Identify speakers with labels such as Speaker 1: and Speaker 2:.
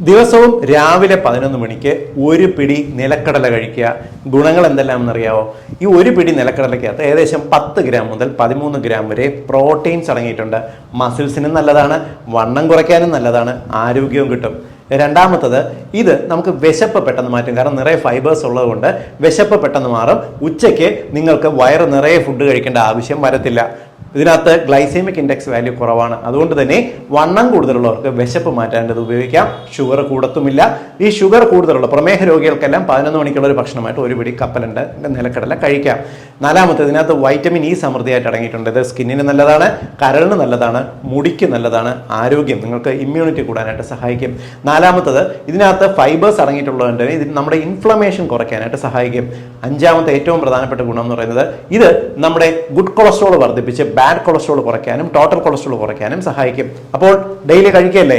Speaker 1: ദിവസവും രാവിലെ 11 മണിക്ക് ഒരു പിടി നിലക്കടല കഴിക്കുക. ഗുണങ്ങൾ എന്തെല്ലാമെന്നറിയാവോ? ഈ ഒരു പിടി നിലക്കടലയ്ക്കകത്ത് ഏകദേശം 10 ഗ്രാം മുതൽ 13 ഗ്രാം വരെ പ്രോട്ടീൻസ് അടങ്ങിയിട്ടുണ്ട്. മസിൽസിനും നല്ലതാണ്, വണ്ണം കുറയ്ക്കാനും നല്ലതാണ്, ആരോഗ്യവും കിട്ടും. രണ്ടാമത്തത്, ഇത് നമുക്ക് വിശപ്പ് പെട്ടെന്ന് മാറ്റും. കാരണം നിറയെ ഫൈബേഴ്സ് ഉള്ളതുകൊണ്ട് വിശപ്പ് പെട്ടെന്ന് മാറും. ഉച്ചയ്ക്ക് നിങ്ങൾക്ക് വയറ് നിറയെ ഫുഡ് കഴിക്കേണ്ട ആവശ്യം വരത്തില്ല. ഇതിനകത്ത് ഗ്ലൈസേമിക് ഇൻഡെക്സ് വാല്യൂ കുറവാണ്. അതുകൊണ്ട് തന്നെ വണ്ണം കൂടുതലുള്ളവർക്ക് വിശപ്പ് മാറ്റാൻ ഇത് ഉപയോഗിക്കാം. ഷുഗർ കൂടത്തുമില്ല. ഈ ഷുഗർ കൂടുതലുള്ള പ്രമേഹ രോഗികൾക്കെല്ലാം 11 മണിക്കുള്ള ഒരു ഭക്ഷണമായിട്ട് ഒരു പിടി കപ്പലണ്ട നിലക്കടല കഴിക്കാം. നാലാമത്തെ, ഇതിനകത്ത് വൈറ്റമിൻ ഇ സമൃദ്ധിയായിട്ട് അടങ്ങിയിട്ടുണ്ട്. ഇത് സ്കിന്നിന് നല്ലതാണ്, കരളിന് നല്ലതാണ്, മുടിക്ക് നല്ലതാണ്, ആരോഗ്യം നിങ്ങൾക്ക് ഇമ്മ്യൂണിറ്റി കൂടാനായിട്ട് സഹായിക്കും. നാലാമത്തത്, ഇതിനകത്ത് ഫൈബേഴ്സ് അടങ്ങിയിട്ടുള്ളതുകൊണ്ട് തന്നെ ഇത് നമ്മുടെ ഇൻഫ്ലമേഷൻ കുറയ്ക്കാനായിട്ട് സഹായിക്കും. അഞ്ചാമത്തെ ഏറ്റവും പ്രധാനപ്പെട്ട ഗുണം എന്ന് പറയുന്നത്, ഇത് നമ്മുടെ ഗുഡ് കൊളസ്ട്രോൾ വർദ്ധിപ്പിച്ച് ബാഡ് കൊളസ്ട്രോൾ കുറയ്ക്കാനും ടോട്ടൽ കൊളസ്ട്രോൾ കുറയ്ക്കാനും സഹായിക്കും. അപ്പോൾ ഡെയിലി കഴിക്കല്ലേ.